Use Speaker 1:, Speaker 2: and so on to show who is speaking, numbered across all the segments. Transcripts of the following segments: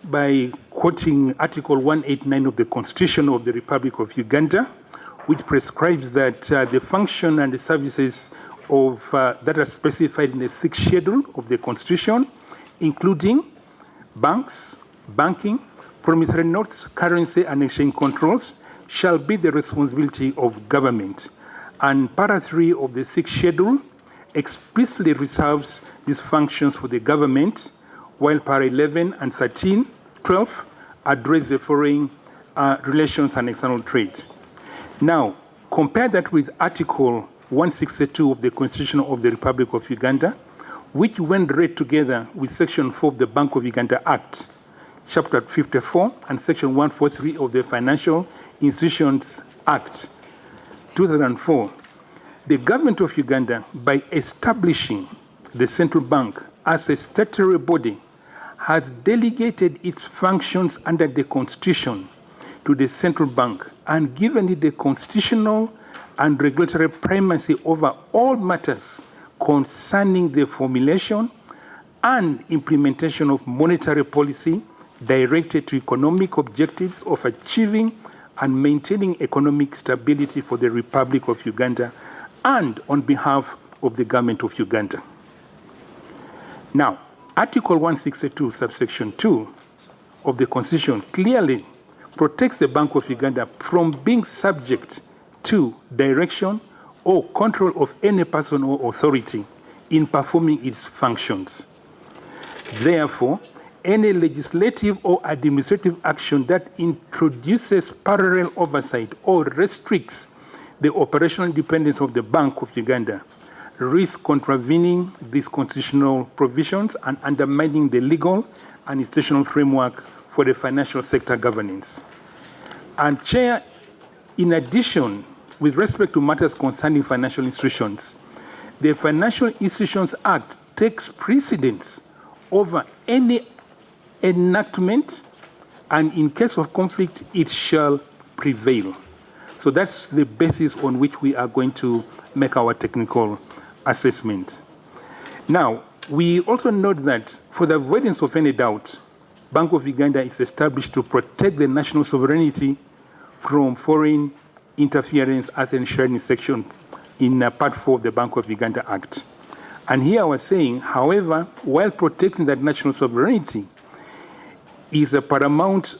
Speaker 1: by quoting Article 189 of the Constitution of the Republic of Uganda, which prescribes that the function and the services of that are specified in the 6th schedule of the Constitution, including banks, banking, promissory notes, currency and exchange controls, shall be the responsibility of government. And Para 3 of the 6th schedule explicitly reserves these functions for the government, while Para 11 and 12 address the foreign relations and external trade. Now, compare that with Article 162 of the Constitution of the Republic of Uganda, which, when read together with Section 4 of the Bank of Uganda Act, Chapter 54, and Section 143 of the Financial Institutions Act, 2004, the government of Uganda, by establishing the central bank as a statutory body, has delegated its functions under the Constitution to the central bank and given it the constitutional and regulatory primacy over all matters concerning the formulation and implementation of monetary policy directed to economic objectives of achieving and maintaining economic stability for the Republic of Uganda and on behalf of the government of Uganda. Now, Article 162, subsection 2 of the Constitution clearly protects the Bank of Uganda from being subject to direction or control of any person or authority in performing its functions. Therefore, any legislative or administrative action that introduces parallel oversight or restricts the operational independence of the Bank of Uganda risks contravening these constitutional provisions and undermining the legal and institutional framework for the financial sector governance. And Chair, in addition, with respect to matters concerning financial institutions, the Financial Institutions Act takes precedence over any enactment, and in case of conflict, it shall prevail. So that's the basis on which we are going to make our technical assessment. Now, we also note that for the avoidance of any doubt, Bank of Uganda is established to protect the national sovereignty from foreign interference as enshrined in section in Part 4 of the Bank of Uganda Act. And here I was saying, however, while protecting that national sovereignty is a paramount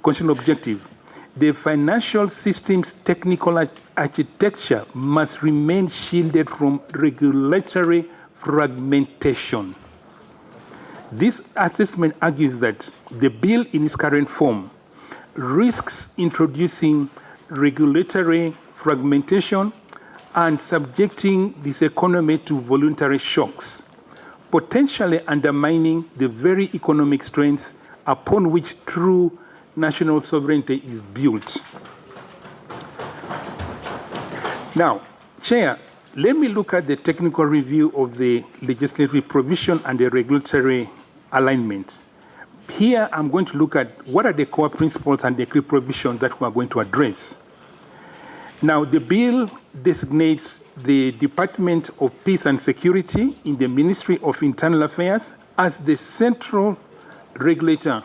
Speaker 1: constitutional objective, the financial system's technical architecture must remain shielded from regulatory fragmentation. This assessment argues that the bill in its current form risks introducing regulatory fragmentation and subjecting this economy to voluntary shocks, potentially undermining the very economic strength upon which true national sovereignty is built. Now, Chair, let me look at the technical review of the legislative provision and the regulatory alignment. Here, I'm going to look at what are the core principles and the key provisions that we are going to address. Now, the bill designates the Department of Peace and Security in the Ministry of Internal Affairs as the central regulator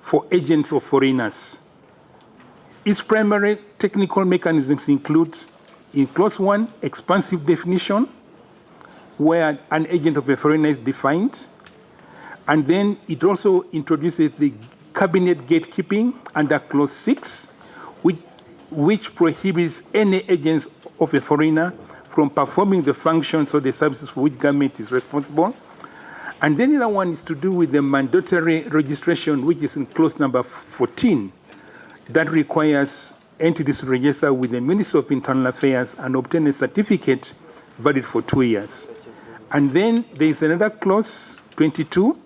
Speaker 1: for agents of foreigners. Its primary technical mechanisms include, in Clause 1, expansive definition, where an agent of a foreigner is defined, and then it also introduces the cabinet gatekeeping under Clause 6, which prohibits any agents of a foreigner from performing the functions or the services for which government is responsible. And then the other one is to do with the mandatory registration, which is in clause number 14, that requires entities to register with the Ministry of Internal Affairs and obtain a certificate valid for 2 years. And then there is another clause, 22,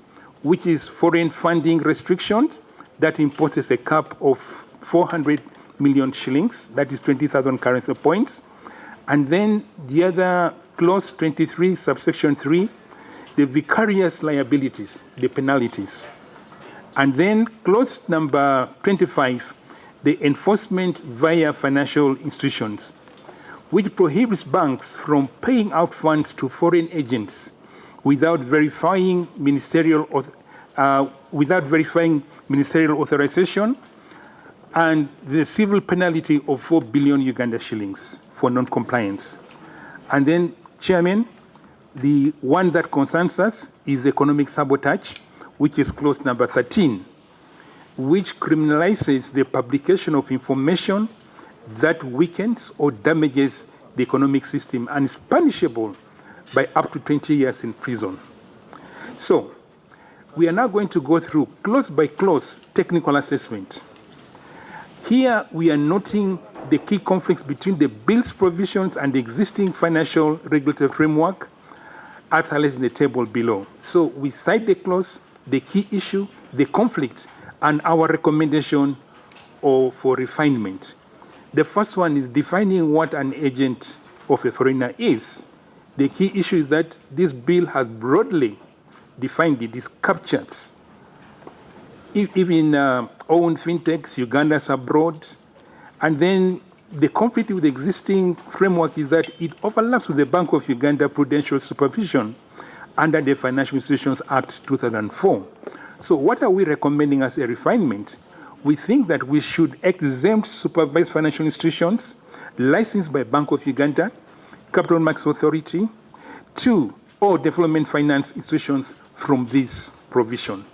Speaker 1: which is foreign funding restrictions, that imposes a cap of 400 million shillings, that is 20,000 currency points. And then the other clause, 23, subsection 3, the vicarious liabilities, the penalties. And then clause number 25, the enforcement via financial institutions, which prohibits banks from paying out funds to foreign agents without verifying ministerial without verifying ministerial authorization, and the civil penalty of 4 billion Uganda shillings for non-compliance. And then, Chairman, the one that concerns us is economic sabotage, which is clause number 13, which criminalizes the publication of information that weakens or damages the economic system and is punishable by up to 20 years in prison. So, we are now going to go through clause by clause technical assessment. Here, we are noting the key conflicts between the bill's provisions and the existing financial regulatory framework as highlighted in the table below. So, we cite the clause, the key issue, the conflict, and our recommendation for refinement. The first one is defining what an agent of a foreigner is. The key issue is that this bill has broadly defined it. This captures even own fintechs, Uganda's abroad, and then the conflict with the existing framework is that it overlaps with the Bank of Uganda Prudential Supervision under the Financial Institutions Act 2004. So what are we recommending as a refinement? We think that we should exempt supervised financial institutions licensed by Bank of Uganda, Capital Markets Authority, or development finance institutions from this provision.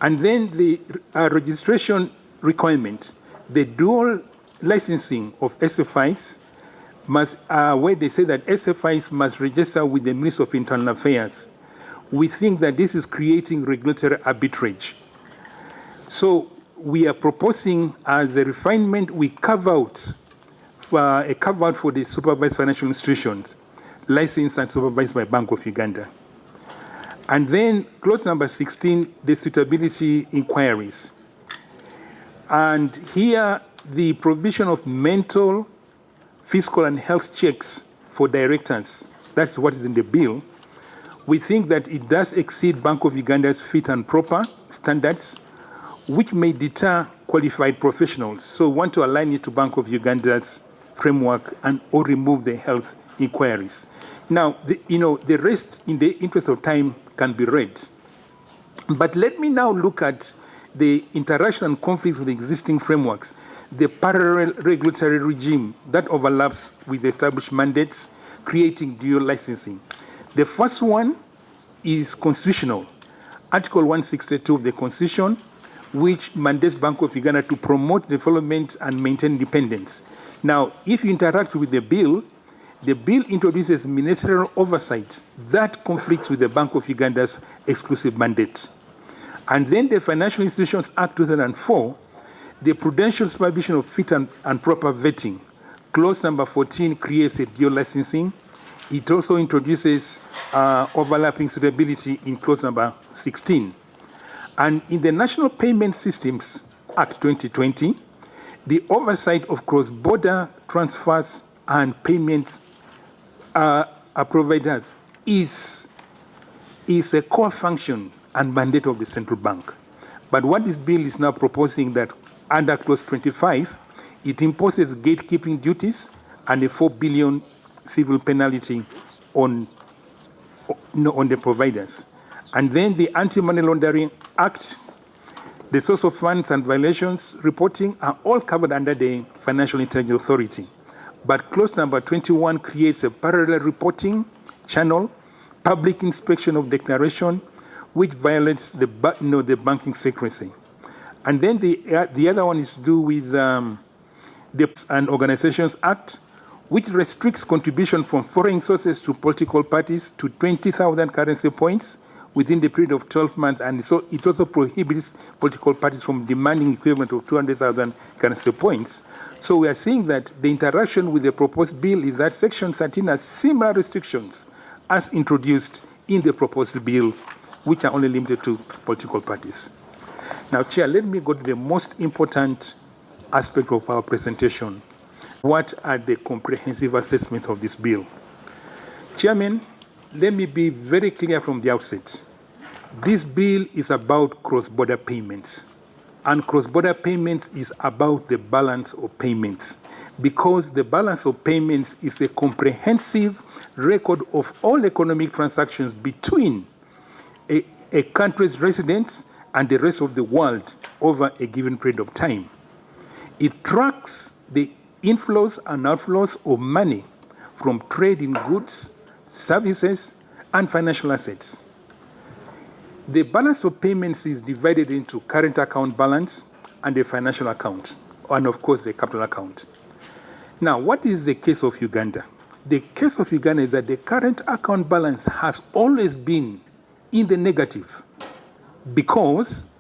Speaker 1: And then the registration requirement, the dual licensing of SFIs must, where they say that SFIs must register with the Ministry of Internal Affairs. We think that this is creating regulatory arbitrage. So we are proposing as a refinement, we carve out a carve out for the supervised financial institutions, licensed and supervised by Bank of Uganda. And then clause number 16, the suitability inquiries. And here, the provision of mental, fiscal, and health checks for directors, that's what is in the bill. We think that it does exceed Bank of Uganda's fit and proper standards, which may deter qualified professionals. So we want to align it to Bank of Uganda's framework or remove the health inquiries. Now, the rest, in the interest of time, can be read. But let me now look at the interaction and conflicts with existing frameworks, the parallel regulatory regime that overlaps with the established mandates, creating dual licensing. The first one is constitutional. Article 162 of the Constitution, which mandates Bank of Uganda to promote development and maintain independence. Now, if you interact with the bill introduces ministerial oversight that conflicts with the Bank of Uganda's exclusive mandate. And then the Financial Institutions Act 2004, the prudential supervision of fit and proper vetting. Clause number 14 creates a dual licensing. It also introduces overlapping suitability in clause number 16. And in the National Payment Systems Act 2020, the oversight of cross-border transfers and payments providers is a core function and mandate of the central bank. But what this bill is now proposing that under clause 25, it imposes gatekeeping duties and a 4 billion civil penalty on the providers. And then the Anti-Money Laundering Act, the source of funds and violations reporting are all covered under the Financial Intelligence Authority. But clause number 21 creates a parallel reporting channel, public inspection of declaration, which violates the banking secrecy. And then the other one is to do with the and Organizations Act, which restricts contribution from foreign sources to political parties to 20,000 currency points within the period of 12 months, and so it also prohibits political parties from demanding equivalent of 200,000 currency points. So we are seeing that the interaction with the proposed bill is that Section 13 has similar restrictions as introduced in the proposed bill, which are only limited to political parties. Now, Chair, let me go to the most important aspect of our presentation. What are the comprehensive assessments of this bill? Chairman, let me be very clear from the outset. This bill is about cross-border payments. And cross-border payments is about the balance of payments, because the balance of payments is a comprehensive record of all economic transactions between a country's residents and the rest of the world over a given period of time. It tracks the inflows and outflows of money from trade in goods, services, and financial assets. The balance of payments is divided into current account balance and the financial account, and of course the capital account. Now, what is the case of Uganda? The case of Uganda is that the current account balance has always been in the negative because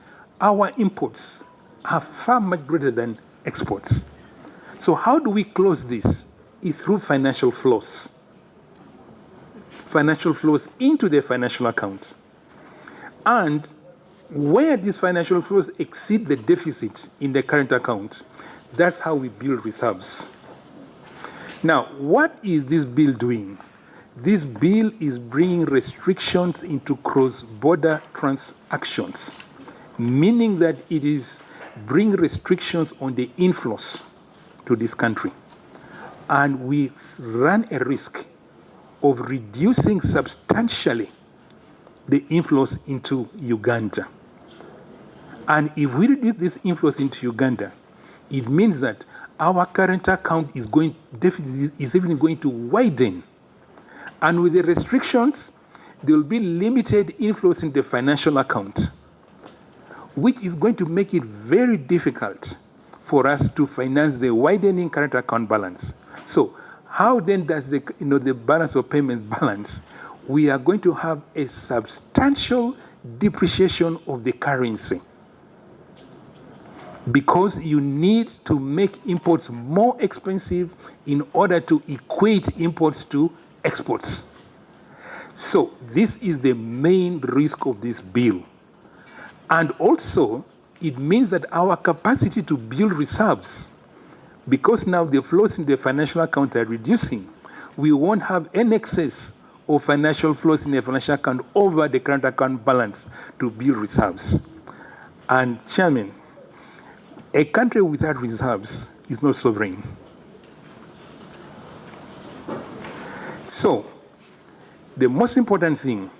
Speaker 1: our imports are far much greater than exports. So how do we close this? It's through financial flows. Financial flows into the financial account. And where these financial flows exceed the deficit in the current account, that's how we build reserves. Now, what is this bill doing? This bill is bringing restrictions into cross-border transactions, meaning that it is bringing restrictions on the inflows to this country. And we run a risk of reducing substantially the inflows into Uganda. And if we reduce these inflows into Uganda, it means that our current account deficit is even going to widen. And with the restrictions, there will be limited inflows in the financial account, which is going to make it very difficult for us to finance the widening current account balance. So how then does the balance of payments balance? We are going to have a substantial depreciation of the currency because you need to make imports more expensive in order to equate imports to exports. So this is the main risk of this bill. And also, it means that our capacity to build reserves, because now the flows in the financial account are reducing, we won't have an excess of financial flows in the financial account over the current account balance to build reserves. And Chairman, a country without reserves is not sovereign. So, the most important thing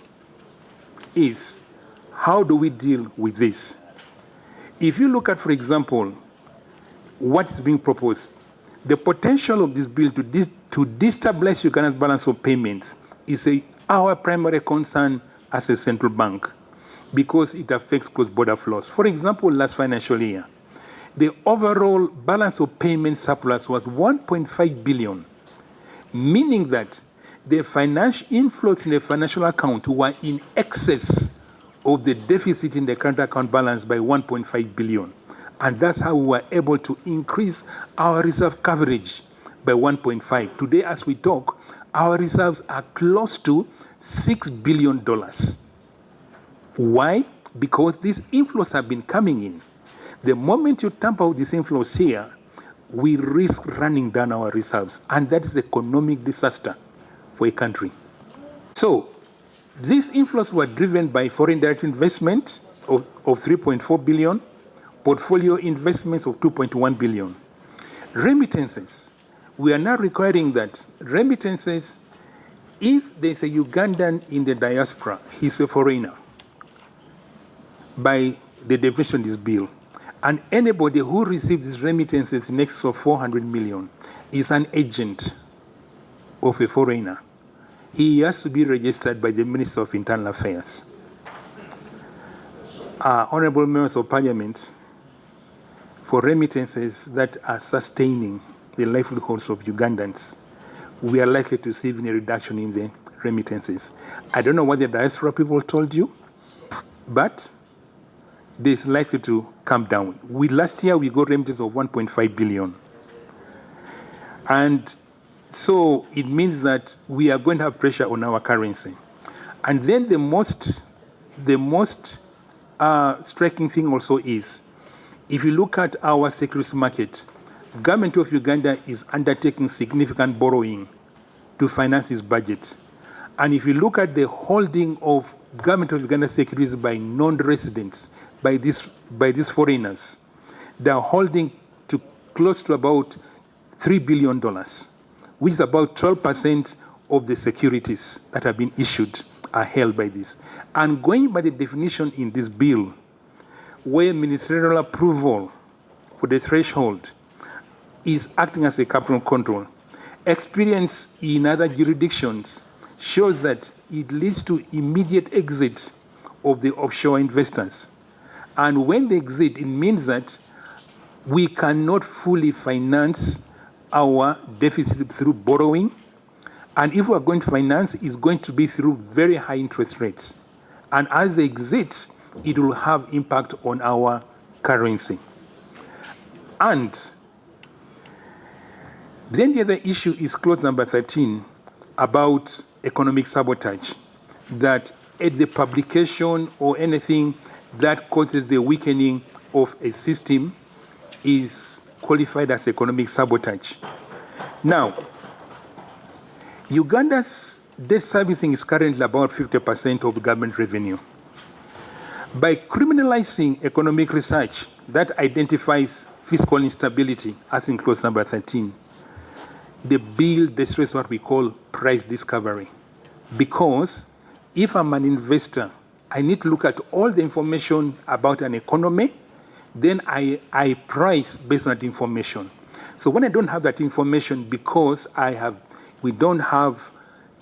Speaker 1: is how do we deal with this? If you look at, for example, what is being proposed, the potential of this bill to destabilize Uganda's balance of payments is our primary concern as a central bank because it affects cross-border flows. For example, last financial year, the overall balance of payment surplus was 1.5 billion, meaning that the financial inflows in the financial account were in excess of the deficit in the current account balance by 1.5 billion. And that's how we were able to increase our reserve coverage by 1.5. Today, as we talk, our reserves are close to $6 billion. Why? Because these inflows have been coming in. The moment you tamper with these inflows here, we risk running down our reserves. And that is economic disaster for a country. So, these inflows were driven by foreign direct investment of 3.4 billion, portfolio investments of 2.1 billion. Remittances. We are now requiring that remittances, if there's a Ugandan in the diaspora, he's a foreigner by the definition of this bill. And anybody who receives these remittances in excess of 400 million is an agent of a foreigner. He has to be registered by the Minister of Internal Affairs. Honorable members of Parliament, for remittances that are sustaining the livelihoods of Ugandans, we are likely to see even a reduction in the remittances. I don't know what the diaspora people told you, but this is likely to come down. Last year, we got remittances of 1.5 billion. And so it means that we are going to have pressure on our currency. And then the most striking thing also is, if you look at our securities market, government of Uganda is undertaking significant borrowing to finance its budget. And if you look at the holding of government of Uganda securities by non-residents, by these foreigners, they are holding to close to about $3 billion, which is about 12% of the securities that have been issued are held by this. And going by the definition in this bill, where ministerial approval for the threshold is acting as a capital control. Experience in other jurisdictions shows that it leads to immediate exit of the offshore investors. And when they exit, it means that we cannot fully finance our deficit through borrowing. And if we're going to finance, it's going to be through very high interest rates. And as they exit, it will have impact on our currency. And then the other issue is clause number 13 about economic sabotage, that at the publication or anything that causes the weakening of a system is qualified as economic sabotage. Now, Uganda's debt servicing is currently about 50% of government revenue. By criminalizing economic research that identifies fiscal instability, as in clause number 13, the bill destroys what we call price discovery. Because if I'm an investor, I need to look at all the information about an economy, then I price based on that information. So when I don't have that information, because we don't have,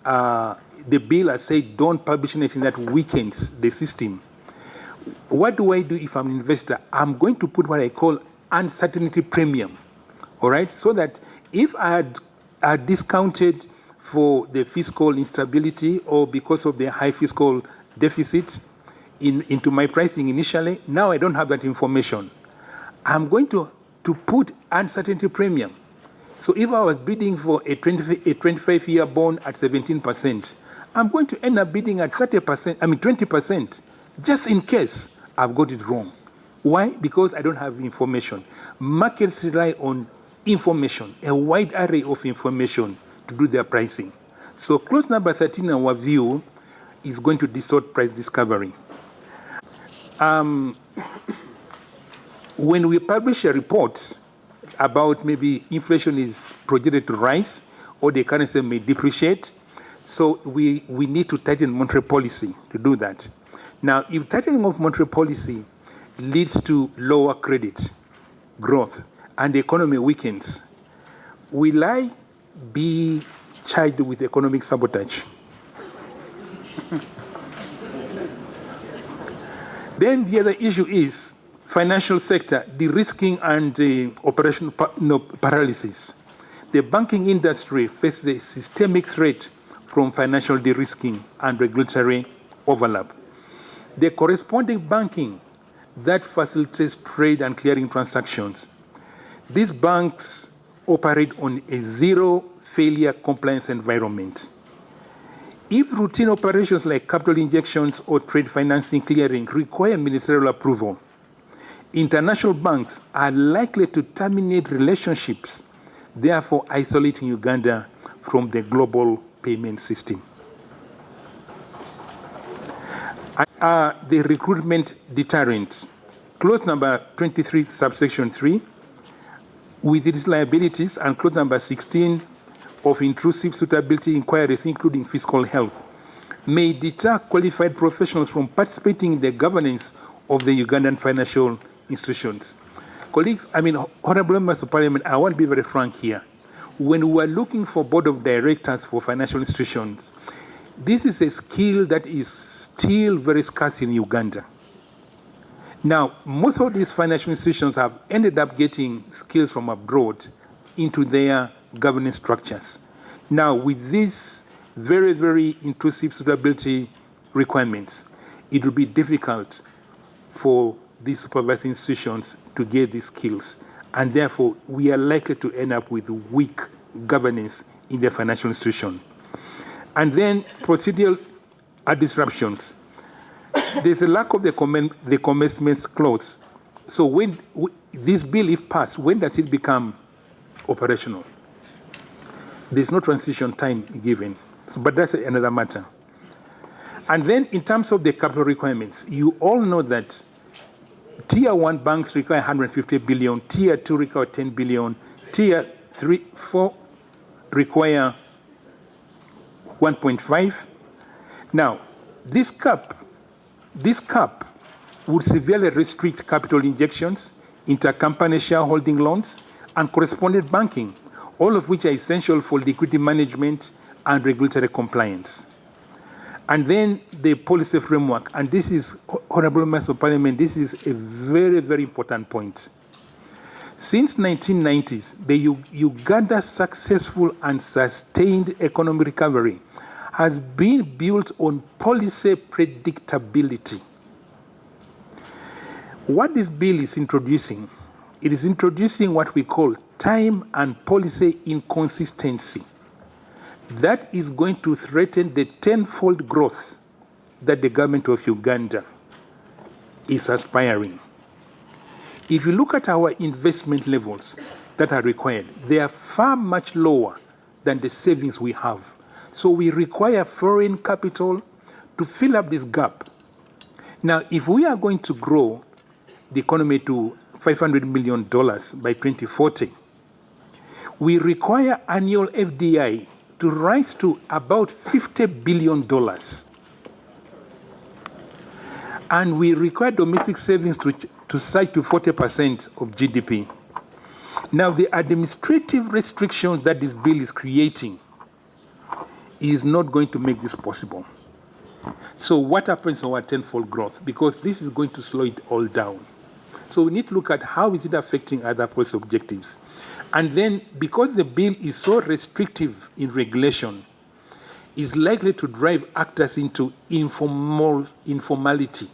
Speaker 1: the bill has said don't publish anything that weakens the system. What do I do if I'm an investor? I'm going to put what I call uncertainty premium, all right? So that if I had discounted for the fiscal instability or because of the high fiscal deficit into my pricing initially, now I don't have that information. I'm going to put uncertainty premium. So if I was bidding for a 25-year bond at 17%, I'm going to end up bidding at 20%, just in case I've got it wrong. Why? Because I don't have information. Markets rely on information, a wide array of information to do their pricing. So clause number 13 in our view is going to distort price discovery. When we publish a report about maybe inflation is projected to rise or the currency may depreciate, so we need to tighten monetary policy to do that. Now, if tightening of monetary policy leads to lower credit growth and the economy weakens, will I be charged with economic sabotage? Then the other issue is financial sector, de-risking and operational paralysis. The banking industry faces a systemic threat from financial de-risking and regulatory overlap. The corresponding banking that facilitates trade and clearing transactions. These banks operate on a zero failure compliance environment. If routine operations like capital injections or trade financing clearing require ministerial approval, international banks are likely to terminate relationships, therefore isolating Uganda from the global payment system. The recruitment deterrent. Clause number 23, subsection 3, with its liabilities, and clause number 16 of intrusive suitability inquiries, including fiscal health, may deter qualified professionals from participating in the governance of the Ugandan financial institutions. Colleagues, honorable members of parliament, I want to be very frank here. When we are looking for board of directors for financial institutions, this is a skill that is still very scarce in Uganda. Now, most of these financial institutions have ended up getting skills from abroad into their governance structures. Now, with these very, very intrusive suitability requirements, it will be difficult for these supervising institutions to get these skills. And therefore, we are likely to end up with weak governance in the financial institution. And then procedural disruptions. There's a lack of the commencement clause. So when this bill, if passed, when does it become operational? There's no transition time given, but that's another matter. And then in terms of the capital requirements, you all know that Tier 1 banks require 150 billion, Tier 2 require 10 billion, Tier 4 require 1.5. Now, this cap would severely restrict capital injections, intercompany shareholding loans, and correspondent banking, all of which are essential for liquidity management and regulatory compliance. And then the policy framework, and this is, Honorable Members of Parliament, this is a very, very important point. Since 1990s, the Uganda's successful and sustained economic recovery has been built on policy predictability. What this bill is introducing, it is introducing what we call time and policy inconsistency. That is going to threaten the tenfold growth that the government of Uganda is aspiring. If you look at our investment levels that are required, they are far much lower than the savings we have. So we require foreign capital to fill up this gap. Now, if we are going to grow the economy to $500 million by 2040, we require annual FDI to rise to about $50 billion. And we require domestic savings to start to 40% of GDP. Now, the administrative restrictions that this bill is creating is not going to make this possible. So what happens to our tenfold growth? Because this is going to slow it all down. So we need to look at how is it affecting other policy objectives. And then, because the bill is so restrictive in regulation, is likely to drive actors into informality.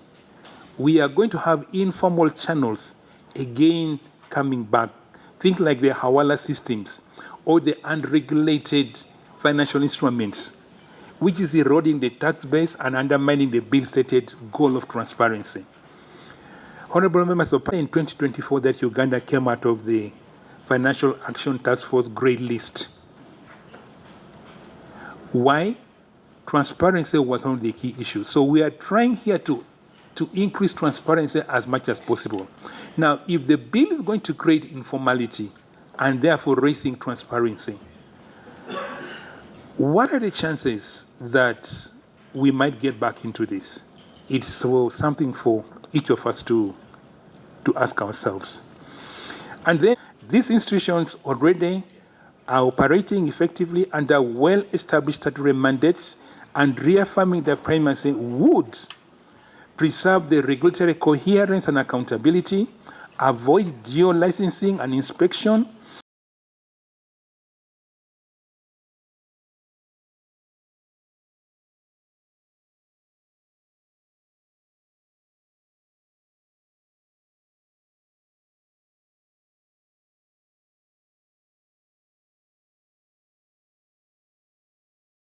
Speaker 1: We are going to have informal channels again coming back. Things like the Hawala systems or the unregulated financial instruments, which is eroding the tax base and undermining the bill's stated goal of transparency. Honorable Members of Parliament, in 2024 that Uganda came out of the Financial Action Task Force grey list. Why? Transparency was one of the key issues. So we are trying here to increase transparency as much as possible. Now, if the bill is going to create informality and therefore raising transparency, what are the chances that we might get back into this? It's something for each of us to ask ourselves. And then these institutions already are operating effectively under well-established statutory mandates, and reaffirming their primacy would preserve the regulatory coherence and accountability, avoid geo-licensing and inspection,